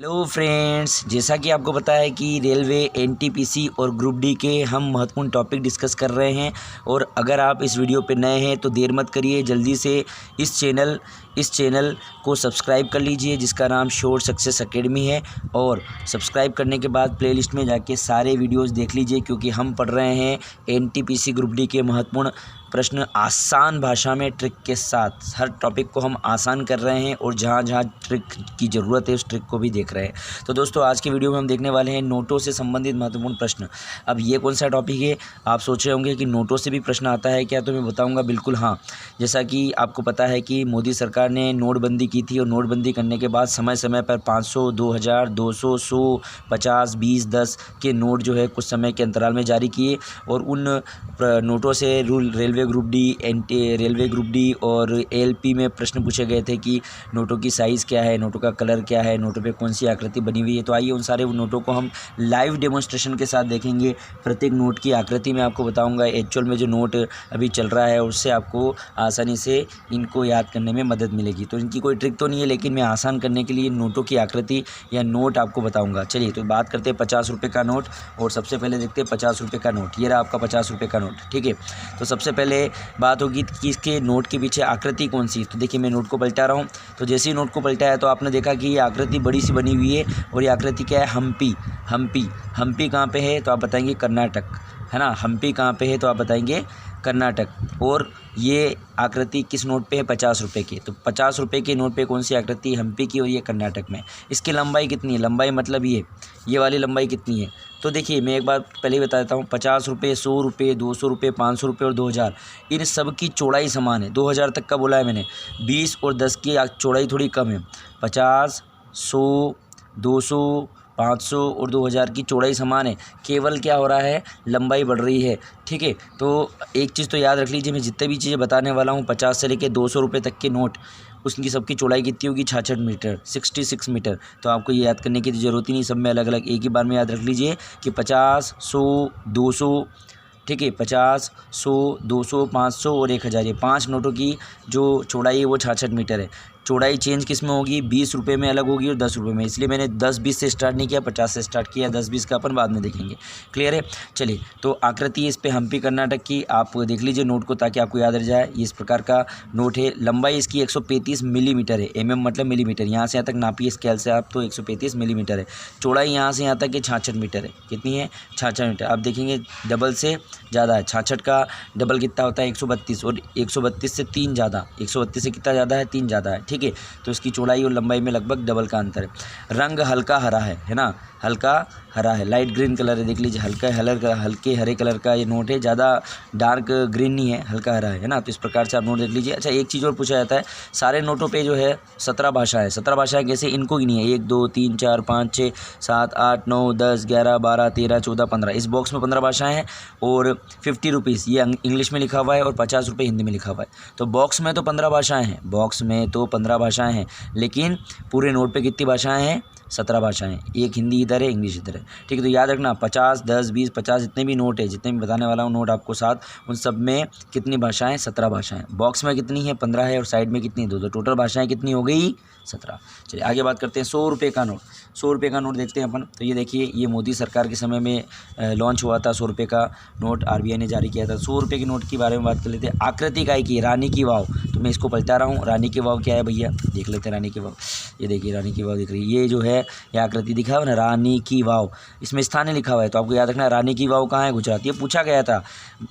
Hello friends, जैसा कि आपको पता है कि रेलवे एनटीपीसी और ग्रुप डी के हम महत्वपूर्ण टॉपिक डिस्कस कर रहे हैं। और अगर आप इस वीडियो पे नए हैं तो देर मत करिए, जल्दी से इस चैनल को सब्सक्राइब कर लीजिए जिसका नाम श्योर सक्सेस एकेडमी है। और सब्सक्राइब करने के बाद प्लेलिस्ट में जाके सारे वीडियोस देख लीजिए, क्योंकि हम पढ़ रहे हैं एनटीपीसी ग्रुप डी के महत्वपूर्ण प्रश्न आसान भाषा में ट्रिक के साथ। हर टॉपिक को हम आसान कर रहे हैं और जहाँ जहाँ ट्रिक की ज़रूरत है उस ट्रिक को भी देख रहे हैं। तो दोस्तों, आज की वीडियो में हम देखने वाले हैं नोटों से संबंधित महत्वपूर्ण प्रश्न। अब ये कौन सा टॉपिक है, आप सोच रहे होंगे कि नोटों से भी प्रश्न आता है क्या, तो मैं बताऊँगा। बिल्कुल हाँ, जैसा कि आपको पता है कि मोदी सरकार ने नोटबंदी की थी और नोटबंदी करने के बाद समय समय पर 500, 2000, 200, 100, 50, 20, 10 के नोट जो है कुछ समय के अंतराल में जारी किए। और उन नोटों से रेलवे ग्रुप डी और एलपी में प्रश्न पूछे गए थे कि नोटों की साइज़ क्या है, नोटों का कलर क्या है, नोटों पे कौन सी आकृति बनी हुई है। तो आइए उन सारे नोटों को हम लाइव डेमोन्स्ट्रेशन के साथ देखेंगे। प्रत्येक नोट की आकृति मैं आपको बताऊंगा। एक्चुअल में जो नोट अभी चल रहा है उससे आपको आसानी से इनको याद करने में मदद मिलेगी। तो इनकी कोई ट्रिक तो नहीं है, लेकिन मैं आसान करने के लिए नोटों की आकृति या नोट आपको बताऊँगा। चलिए तो बात करते हैं 50 रुपये का नोट। और सबसे पहले देखते हैं 50 रुपये का नोट। ये रहा आपका 50 रुपये का नोट, ठीक है। तो सबसे पहले बात होगी कि इसके नोट के पीछे आकृति कौन सी। तो देखिए मैं नोट को पलटा रहा हूँ। तो जैसे ही नोट को पलटा है तो आपने देखा कि ये आकृति बड़ी सी बनी हुई है। और ये आकृति क्या है, हम्पी कहाँ पे है, तो आप बताएंगे कर्नाटक, है ना। हम्पी कहाँ पे है, तो आप बताएंगे कर्नाटक। और ये आकृति किस नोट पे है, 50 रुपये की। तो 50 रुपये के नोट पे कौन सी आकृति, हम्पी की, और ये कर्नाटक में। इसकी लंबाई कितनी है, लंबाई मतलब ये वाली लंबाई कितनी है। तो देखिए मैं एक बार पहले ही बता देता हूँ, 50 रुपये, 100 रुपये, 200 रुपये, 500 रुपये और 2000, इन सब की चौड़ाई समान है। 2000 तक का बोला है मैंने, 20 और 10 की चौड़ाई थोड़ी कम है। 50, 100, 200, 500 और 2000 की चौड़ाई समान है। केवल क्या हो रहा है, लंबाई बढ़ रही है, ठीक है। तो एक चीज़ तो याद रख लीजिए, मैं जितने भी चीज़ें बताने वाला हूँ 50 से लेकर 200 रुपये तक के नोट, उसकी सबकी चौड़ाई कितनी होगी, 66 मीटर, 66 मीटर। तो आपको ये याद करने की ज़रूरत ही नहीं, सब में अलग अलग एक ही बार में याद रख लीजिए कि 50, 100, 200, ठीक है। 50, 100, 200, 500 और 1000, ये 5 नोटों की जो चौड़ाई है वो 66 मीटर है। चौड़ाई चेंज किस में होगी, 20 रुपये में अलग होगी और 10 रुपये में। इसलिए मैंने 10-20 से स्टार्ट नहीं किया, 50 से स्टार्ट किया। 10-20 का अपन बाद में देखेंगे, क्लियर है। चलिए तो आकृति इस पे हम्पी कर्नाटक की, आप देख लीजिए नोट को ताकि आपको याद रह जाए। ये इस प्रकार का नोट है। लंबाई इसकी 135 मिलीमीटर है। मतलब मिलीमीटर, यहाँ से यहाँ तक नापिए स्केल से आप, तो 135 मिलीमीटर है। चौड़ाई यहाँ से यहाँ तक के 66 मीटर है। कितनी है, 66 मीटर। आप देखेंगे डबल से ज़्यादा है, 66 का डबल कितना होता है, 132, और 132 से 3 ज़्यादा, 132 से कितना ज़्यादा है, 3 ज़्यादा है, ठीक है। तो इसकी चौड़ाई और लंबाई में लगभग डबल का अंतर है। रंग हल्का हरा है ना, हल्का हरा है, लाइट ग्रीन कलर है। देख लीजिए हल्के हरे कलर का ये नोट है, ज़्यादा डार्क ग्रीन नहीं है, हल्का हरा है ना। तो इस प्रकार से आप नोट देख लीजिए। अच्छा, एक चीज़ और पूछा जाता है, सारे नोटों पे जो है 17 भाषाएं। 17 भाषाएं कैसे, इनको ही नहीं है, 1, 2, 3, 4, 5, 6, 7, 8, 9, 10, 11, 12, 13, 14, 15। इस बॉक्स में 15 भाषाएं हैं। और 50 रुपीज़ ये इंग्लिश में लिखा हुआ है और 50 रुपये हिंदी में लिखा हुआ है। तो बॉक्स में तो 15 भाषाएँ हैं, हैं, लेकिन पूरे नोट पे कितनी भाषाएं हैं, 17 भाषाएं। एक हिंदी इधर है, इंग्लिश इधर है, ठीक है। तो याद रखना 50, 10, 20, 50 जितने भी नोट है, जितने भी बताने वाला हूँ नोट आपको साथ, उन सब में कितनी भाषाएं, 17 भाषाएं। बॉक्स में कितनी है, 15 है, और साइड में कितनी, 2। तो टोटल भाषाएं कितनी हो गई, 17। चलिए आगे बात करते हैं 100 रुपये का नोट। 100 रुपये का नोट देखते हैं अपन। तो ये देखिए, ये मोदी सरकार के समय में लॉन्च हुआ था 100 रुपये का नोट, RBI ने जारी किया था। 100 रुपये के नोट के बारे में बात कर लेते हैं। आकृति काय की, रानी की वाव। तो मैं इसको पलटा रहा हूँ। रानी की वाव क्या है भैया, देख लेते हैं। रानी की वाव, ये देखिए रानी की वाव दिख रही है। ये जो है ये आकृति दिखा हुआ ना, रानी की वाव, इसमें स्थान लिखा हुआ है। तो आपको याद रखना रानी की वाव कहाँ है, गुजरात। ये पूछा गया था,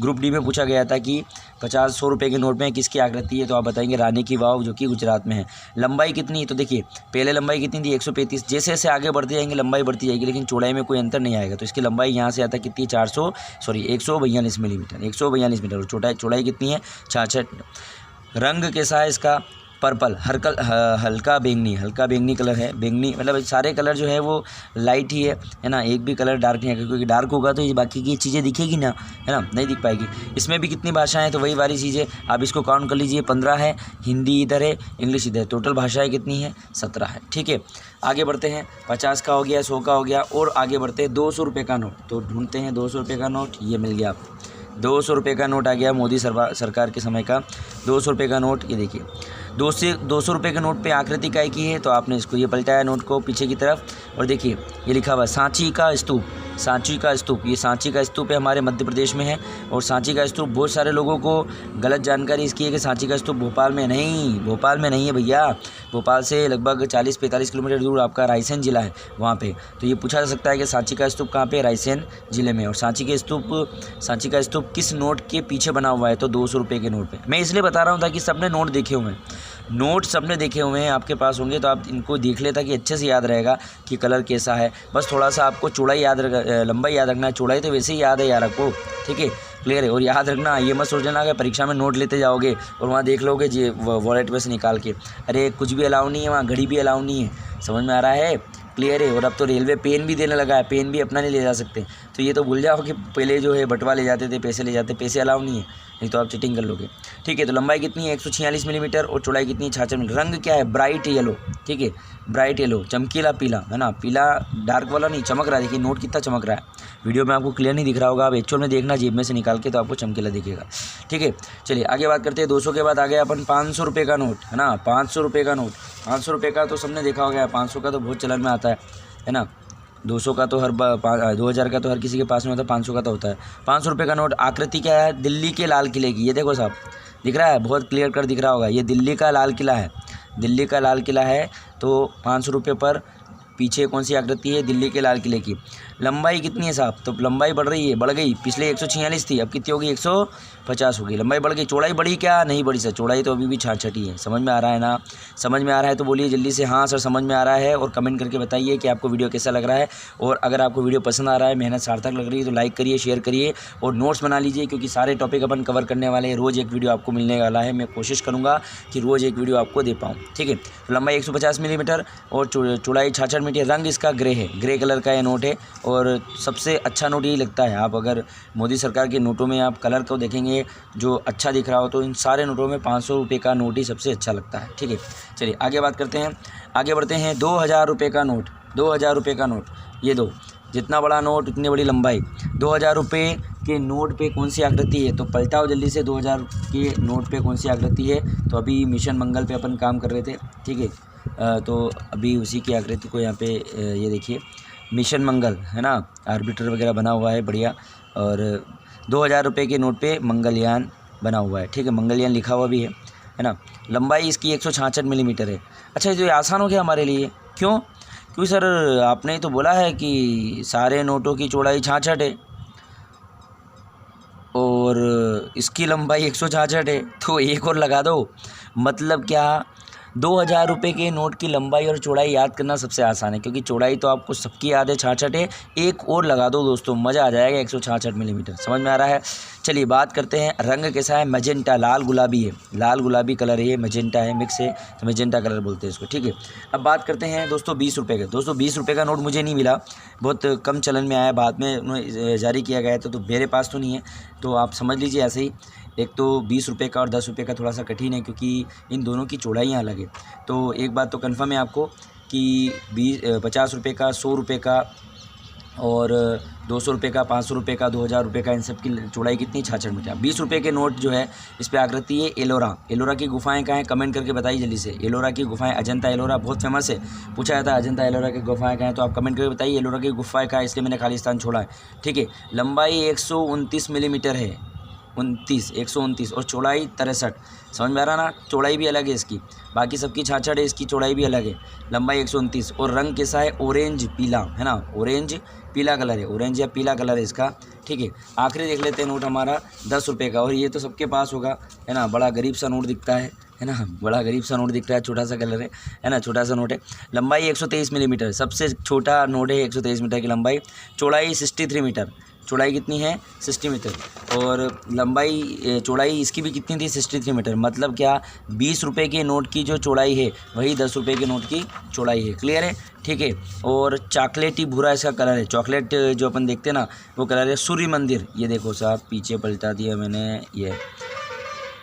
ग्रुप डी में पूछा गया था कि 50-100 रुपये के नोट में किसकी आकृति है, तो आप बताएंगे रानी की वाव, जो कि गुजरात में है। लंबाई कितनी है, तो देखिए पहले लंबाई कितनी थी, 135। जैसे जैसे आगे बढ़ते जाएंगे लंबाई बढ़ती जाएगी, लेकिन चौड़ाई में कोई अंतर नहीं आएगा। तो इसकी लंबाई यहाँ से आता कितनी, 142 मिलीमीटर, 142 मीटर। और चौड़ाई कितनी है, 66। रंग कैसा है इसका, पर्पल, हल्का बैंगनी कलर है। बैंगनी मतलब सारे कलर जो है वो लाइट ही है ना, एक भी कलर डार्क नहीं है, क्योंकि डार्क होगा तो ये बाकी की चीज़ें दिखेगी ना, है ना, नहीं दिख पाएगी। इसमें भी कितनी भाषाएं हैं, तो वही वाली चीज़ें आप इसको काउंट कर लीजिए। 15 है, हिंदी इधर है, इंग्लिश इधर है। टोटल भाषाएँ कितनी है, 17 है, ठीक है। आगे बढ़ते हैं, 50 का हो गया, 100 का हो गया, और आगे बढ़ते हैं 200 रुपये का नोट। तो ढूंढते हैं 200 रुपये का नोट, ये मिल गया आपको। 200 रुपये का नोट आ गया, मोदी सरकार के समय का 200 रुपये का नोट। ये देखिए 200 रुपये के नोट पे आकृति काय की है, तो आपने इसको ये पलटाया नोट को पीछे की तरफ और देखिए ये लिखा हुआ सांची का स्तूप। सांची का स्तूप, ये सांची का स्तूप है, हमारे मध्य प्रदेश में है। और सांची का स्तूप, बहुत सारे लोगों को गलत जानकारी इसकी है कि सांची का स्तूप भोपाल में नहीं, भोपाल में नहीं है भैया। भोपाल से लगभग 40-45 किलोमीटर दूर आपका रायसेन जिला है, वहाँ पे। तो ये पूछा जा सकता है कि सांची का स्तूप कहाँ पे, रायसेन जिले में। और सांची का स्तूप किस नोट के पीछे बना हुआ है, तो 200 रुपये के नोट पे। मैं इसलिए बता रहा हूँ ताकि सबने नोट देखे हुए हैं, नोट सबने देखे हुए हैं, आपके पास होंगे तो आप इनको देख ले ताकि अच्छे से याद रहेगा कि कलर कैसा है। बस थोड़ा सा आपको चौड़ाई लंबाई याद रखना है, चौड़ाई तो वैसे ही याद है यार आपको, ठीक है, क्लियर है। और याद रखना, ये मत सोच लेना कि परीक्षा में नोट लेते जाओगे और वहाँ देख लोगे जी वॉलेट में से निकाल के, अरे कुछ भी अलाउ नहीं है वहाँ, घड़ी भी अलाउ नहीं है, समझ में आ रहा है, क्लियर है। और अब तो रेलवे पेन भी देने लगा है, पेन भी अपना नहीं ले जा सकते। तो ये तो भूल जाओ कि पहले जो है बटवा ले जाते थे, पैसे ले जाते, पैसे अलाउ नहीं है, नहीं तो आप चीटिंग कर लोगे, ठीक है। तो लंबाई कितनी है 146 मिलीमीटर और चौड़ाई कितनी है 66 मिलीमीटर। रंग क्या है, ब्राइट येलो, ठीक है, ब्राइट येलो, चमकीला पीला, है ना, पीला डार्क वाला नहीं, चमक रहा है। देखिए नोट कितना चमक रहा है, वीडियो में आपको क्लियर नहीं दिख रहा होगा, आप एक्चुअल में देखना जेब में से निकाल के, तो आपको चमकीला दिखेगा, ठीक है। चलिए आगे बात करते हैं। 200 के बाद आ गया अपन 500 रुपये का नोट, है ना, 500 रुपये का नोट। 500 रुपये का तो सबने देखा होगा, 500 का तो बहुत चलन में आता है ना। 200 का तो 2000 का तो हर किसी के पास में होता है, 500 का तो होता है। 500 रुपये का नोट, आकृति क्या है, दिल्ली के लाल किले की। ये देखो साहब, दिख रहा है, बहुत क्लियर कर दिख रहा होगा, ये दिल्ली का लाल किला है, दिल्ली का लाल किला है। तो 500 रुपये पर पीछे कौन सी आकृति है, दिल्ली के लाल किले की। लंबाई कितनी है साहब, तो लंबाई बढ़ रही है, बढ़ गई, पिछले 146 थी, अब कितनी होगी 150 होगी, लंबाई बढ़ गई। चौड़ाई बढ़ी क्या, नहीं बढ़ी सर, चौड़ाई तो अभी भी 66 है। समझ में आ रहा है ना, समझ में आ रहा है तो बोलिए जल्दी से हाँ सर समझ में आ रहा है, और कमेंट करके बताइए कि आपको वीडियो कैसा लग रहा है। और अगर आपको वीडियो पसंद आ रहा है, मेहनत सार्थक लग रही है, तो लाइक करिए, शेयर करिए और नोट्स बना लीजिए, क्योंकि सारे टॉपिक अपन कवर करने वाले हैं। रोज़ एक वीडियो आपको मिलने वाला है, मैं कोशिश करूँगा कि रोज़ एक वीडियो आपको दे पाऊँ, ठीक है। तो लंबाई 150 मिलीमीटर और चौड़ाई 66 मीटर। रंग इसका ग्रे है, ग्रे कलर का ये नोट है। और सबसे अच्छा नोट यही लगता है, आप अगर मोदी सरकार के नोटों में आप कलर को देखेंगे जो अच्छा दिख रहा हो, तो इन सारे नोटों में 500 रुपये का नोट ही सबसे अच्छा लगता है, ठीक है। चलिए आगे बात करते हैं, आगे बढ़ते हैं। 2000 रुपये का नोट, 2000 रुपये का नोट, ये दो, जितना बड़ा नोट उतनी बड़ी लंबाई। 2000 रुपये के नोट पे कौन सी आकृति है, तो पलटाओ जल्दी से, 2000 के नोट पे कौन सी आकृति है। तो अभी मिशन मंगल पे अपन काम कर रहे थे, ठीक है, तो अभी उसी की आकृति को यहाँ पे ये देखिए, मिशन मंगल, है ना, आर्बिटर वगैरह बना हुआ है, बढ़िया। और 2000 रुपये के नोट पे मंगलयान बना हुआ है, ठीक है, मंगलयान लिखा हुआ भी है ना। लंबाई इसकी 166 मिलीमीटर है। अच्छा, ये तो आसान हो गया हमारे लिए, क्यों, क्योंकि सर आपने तो बोला है कि सारे नोटों की चौड़ाई 66 है और इसकी लंबाई 166 है, तो एक और लगा दो। मतलब क्या, 2000 रुपये के नोट की लंबाई और चौड़ाई याद करना सबसे आसान है, क्योंकि चौड़ाई तो आपको सबकी याद है 66 है, एक और लगा दो दोस्तों, मज़ा आ जाएगा। 166 मिलीमीटर, समझ में आ रहा है। चलिए बात करते हैं, रंग कैसा है, मैजेंटा, लाल गुलाबी है, लाल गुलाबी कलर है, ये मैजेंटा है, मिक्स है, तो मैजेंटा कलर बोलते हैं इसको, ठीक है। अब बात करते हैं दोस्तों 20 रुपये का। दोस्तों 20 रुपये का नोट मुझे नहीं मिला, बहुत कम चलन में आया, बाद में जारी किया गया तो मेरे पास तो नहीं है, तो आप समझ लीजिए ऐसे ही। एक तो 20 रुपये का और 10 रुपये का थोड़ा सा कठिन है, क्योंकि इन दोनों की चौड़ाइयाँ अलग है। तो एक बात तो कन्फर्म है आपको कि 50 रुपये का, 100 रुपये का और 200 रुपये का, 500 रुपये का, 2000 रुपये का, इन सब की चौड़ाई कितनी, 66 मीटर। 20 रुपये के नोट जो है, इस पर आकृति है एलोरा। एलोरा की गुफाएं कहाँ हैं, कमेंट करके बताइए जल्दी से। एलोरा की गुफाएं, अजंता एलोरा बहुत फेमस है, पूछा जाता है अजंता एलोरा की गुफाएं कहाँ हैं, तो आप कमेंट करके बताइए एलोरा की गुफाएं कहाँ है, इसलिए मैंने खालिस्तान छोड़ा है, ठीक है। लंबाई 129 मिलीमीटर है, 129 और चौड़ाई 63। समझ में आ रहा ना, चौड़ाई भी अलग है इसकी, बाकी सबकी 66 है, इसकी चौड़ाई भी अलग है। लंबाई 129 और रंग कैसा है, ऑरेंज पीला, है ना, ऑरेंज पीला कलर है, ऑरेंज या पीला कलर है इसका, ठीक है। आखिरी देख लेते हैं नोट हमारा 10 रुपये का, और ये तो सबके पास होगा, है ना, बड़ा गरीब सा नोट दिखता है ना, बड़ा गरीब सा नोट दिख रहा है, छोटा सा कलर है ना, छोटा सा नोट है। लंबाई 123 मिलीमीटर, सबसे छोटा नोट है, 123 मीटर की लंबाई। चौड़ाई 63 मीटर, चौड़ाई कितनी है 60 मीटर, और लंबाई चौड़ाई इसकी भी कितनी थी 63 मीटर। मतलब क्या, 20 रुपये के नोट की जो चौड़ाई है वही 10 रुपये के नोट की चौड़ाई है, क्लियर है, ठीक है। और चॉकलेटी भूरा इसका कलर है, चॉकलेट जो अपन देखते हैं ना वो कलर है। सूर्य मंदिर, ये देखो साहब, पीछे पलटा दिया मैंने, ये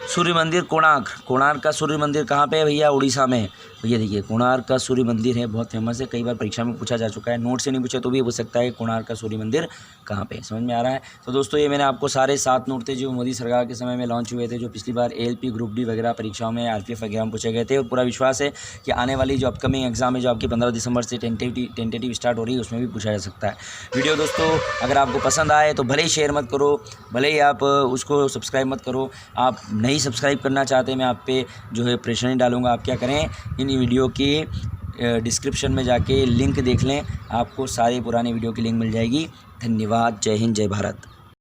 सूर्य मंदिर कोणार्क। कोणार्क का सूर्य मंदिर कहाँ पे है भैया? उड़ीसा में। भैया देखिए कोणार्क का सूर्य मंदिर है, बहुत फेमस है, कई बार परीक्षा में पूछा जा चुका है, नोट से नहीं पूछा तो भी पूछ सकता है कोणार्क का सूर्य मंदिर कहाँ पे है। समझ में आ रहा है? तो दोस्तों ये मैंने आपको सारे 7 नोट थे जो मोदी सरकार के समय में लॉन्च हुए थे, जो पिछली बार ALP ग्रुप डी वगैरह परीक्षाओं में RPF वगैरह में पूछे गए थे। और पूरा विश्वास है कि आने वाली जो अपकमिंग एग्जाम है, जो आपकी 15 दिसंबर से टेंटेटिव स्टार्ट हो रही है, उसमें भी पूछा जा सकता है। वीडियो दोस्तों अगर आपको पसंद आए तो भले ही शेयर मत करो, भले ही आप उसको सब्सक्राइब मत करो। आप नहीं सब्सक्राइब करना चाहते, मैं आप पे जो है प्रेशर नहीं डालूंगा। आप क्या करें, इन वीडियो के डिस्क्रिप्शन में जाके लिंक देख लें, आपको सारी पुरानी वीडियो की लिंक मिल जाएगी। धन्यवाद। जय हिंद, जय भारत।